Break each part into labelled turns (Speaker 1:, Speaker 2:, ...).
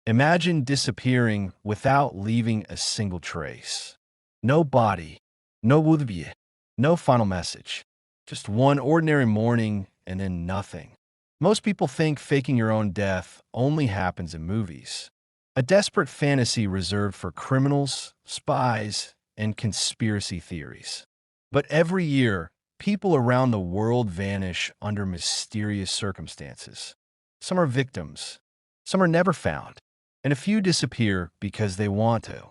Speaker 1: Imagine disappearing without leaving a single trace. No body, no wudbye, no final message. Just one ordinary morning and then nothing. Most people think faking your own death only happens in movies. A desperate fantasy reserved for criminals, spies, and conspiracy theories. But every year, people around the world vanish under mysterious circumstances. Some are victims, some are never found, and a few disappear because they want to.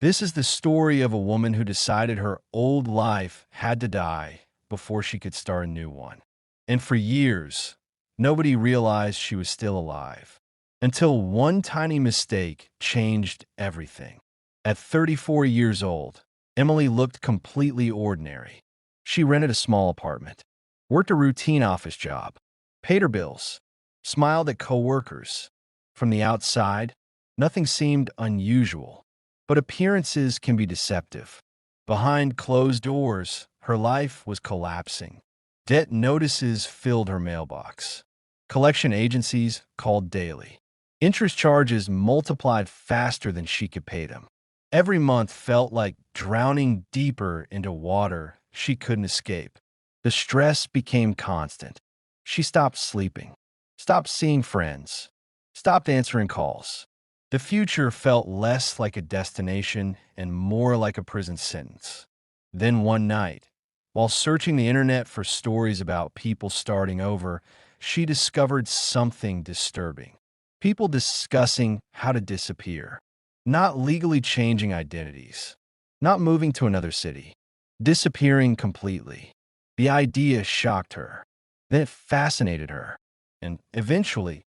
Speaker 1: This is the story of a woman who decided her old life had to die before she could start a new one. And for years, nobody realized she was still alive. Until one tiny mistake changed everything. At 34 years old, Emily looked completely ordinary. She rented a small apartment, worked a routine office job, paid her bills, smiled at coworkers. From the outside, nothing seemed unusual, but appearances can be deceptive. Behind closed doors, her life was collapsing. Debt notices filled her mailbox. Collection agencies called daily. Interest charges multiplied faster than she could pay them. Every month felt like drowning deeper into water she couldn't escape. The stress became constant. She stopped sleeping, stopped seeing friends, stopped answering calls. The future felt less like a destination and more like a prison sentence. Then one night, while searching the internet for stories about people starting over, she discovered something disturbing. People discussing how to disappear, not legally changing identities, not moving to another city, disappearing completely. The idea shocked her. Then it fascinated her, and eventually,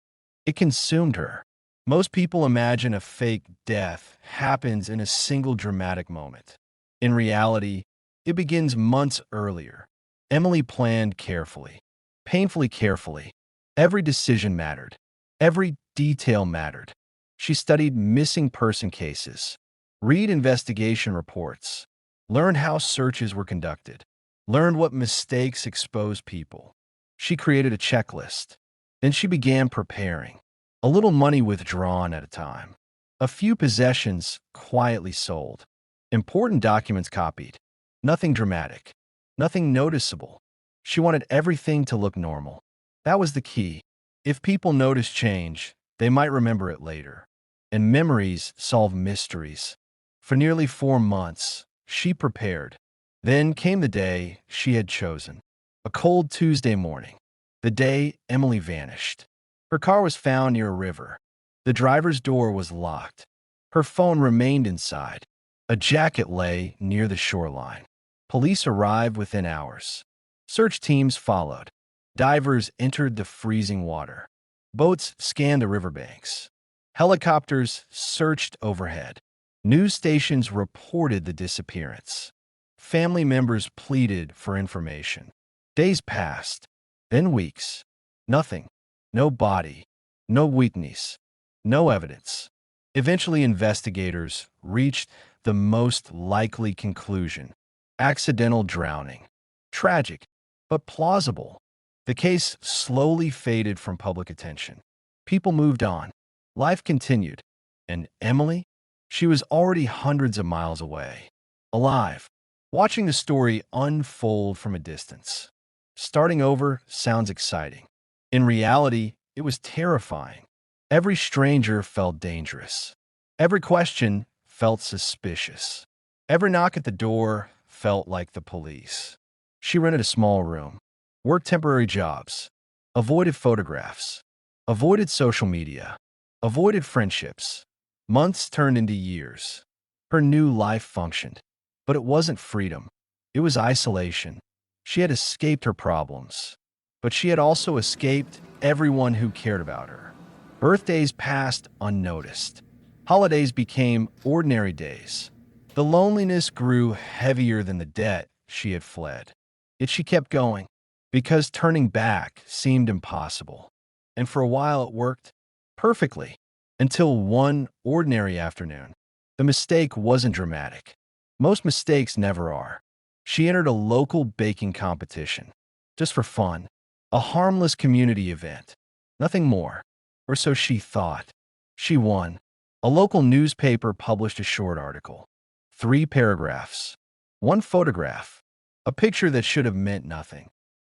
Speaker 1: it consumed her. Most people imagine a fake death happens in a single dramatic moment. In reality, it begins months earlier. Emily planned carefully, painfully carefully. Every decision mattered. Every detail mattered. She studied missing person cases, read investigation reports, learned how searches were conducted, learned what mistakes exposed people. She created a checklist. Then she began preparing. A little money withdrawn at a time. A few possessions quietly sold. Important documents copied. Nothing dramatic. Nothing noticeable. She wanted everything to look normal. That was the key. If people notice change, they might remember it later. And memories solve mysteries. For nearly 4 months, she prepared. Then came the day she had chosen. A cold Tuesday morning. The day Emily vanished. Her car was found near a river. The driver's door was locked. Her phone remained inside. A jacket lay near the shoreline. Police arrived within hours. Search teams followed. Divers entered the freezing water. Boats scanned the riverbanks. Helicopters searched overhead. News stations reported the disappearance. Family members pleaded for information. Days passed, then weeks. Nothing. No body. No weakness. No evidence. Eventually, investigators reached the most likely conclusion: accidental drowning. Tragic, but plausible. The case slowly faded from public attention. People moved on. Life continued. And Emily? She was already hundreds of miles away. Alive. Watching the story unfold from a distance. Starting over sounds exciting. In reality, it was terrifying. Every stranger felt dangerous. Every question felt suspicious. Every knock at the door felt like the police. She rented a small room, worked temporary jobs, avoided photographs, avoided social media, avoided friendships. Months turned into years. Her new life functioned, but it wasn't freedom. It was isolation. She had escaped her problems, but she had also escaped everyone who cared about her. Birthdays passed unnoticed. Holidays became ordinary days. The loneliness grew heavier than the debt she had fled. Yet she kept going, because turning back seemed impossible. And for a while it worked perfectly, until one ordinary afternoon. The mistake wasn't dramatic. Most mistakes never are. She entered a local baking competition, just for fun, a harmless community event. Nothing more, or so she thought. She won, A local newspaper published a short article. 3 paragraphs. 1 photograph. A picture that should have meant nothing.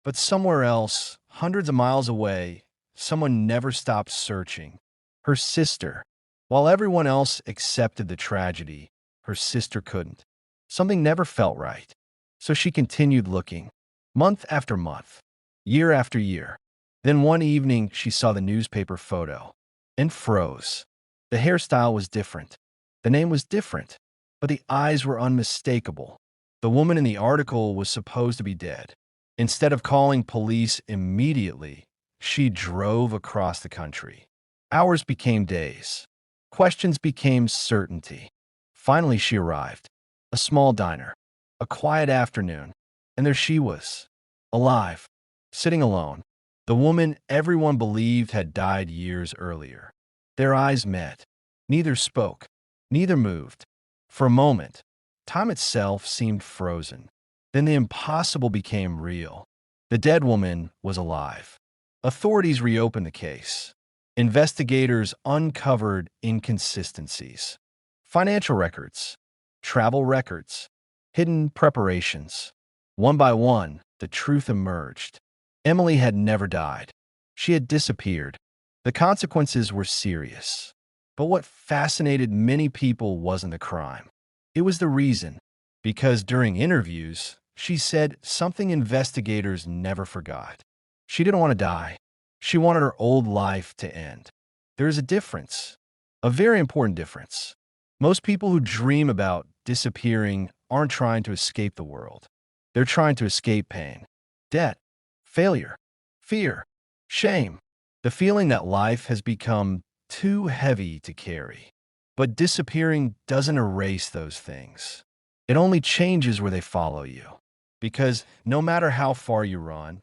Speaker 1: But somewhere else, hundreds of miles away, someone never stopped searching. Her sister. While everyone else accepted the tragedy, her sister couldn't. Something never felt right. So she continued looking, month after month, year after year. Then one evening, she saw the newspaper photo and froze. The hairstyle was different. The name was different, but the eyes were unmistakable. The woman in the article was supposed to be dead. Instead of calling police immediately, she drove across the country. Hours became days. Questions became certainty. Finally, she arrived. A small diner. A quiet afternoon. And there she was. Alive. Sitting alone. The woman everyone believed had died years earlier. Their eyes met. Neither spoke. Neither moved. For a moment, time itself seemed frozen. Then the impossible became real. The dead woman was alive. Authorities reopened the case. Investigators uncovered inconsistencies. Financial records, travel records, hidden preparations. One by one, the truth emerged. Emily had never died. She had disappeared. The consequences were serious. But what fascinated many people wasn't the crime. It was the reason. Because during interviews, she said something investigators never forgot. She didn't want to die. She wanted her old life to end. There is a difference, a very important difference. Most people who dream about disappearing aren't trying to escape the world. They're trying to escape pain, debt, failure, fear, shame, the feeling that life has become too heavy to carry. But disappearing doesn't erase those things. It only changes where they follow you. Because no matter how far you run,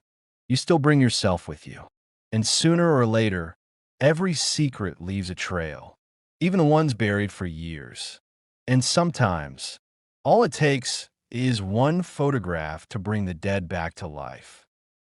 Speaker 1: you still bring yourself with you. And sooner or later, every secret leaves a trail, even the ones buried for years. And sometimes, all it takes is one photograph to bring the dead back to life.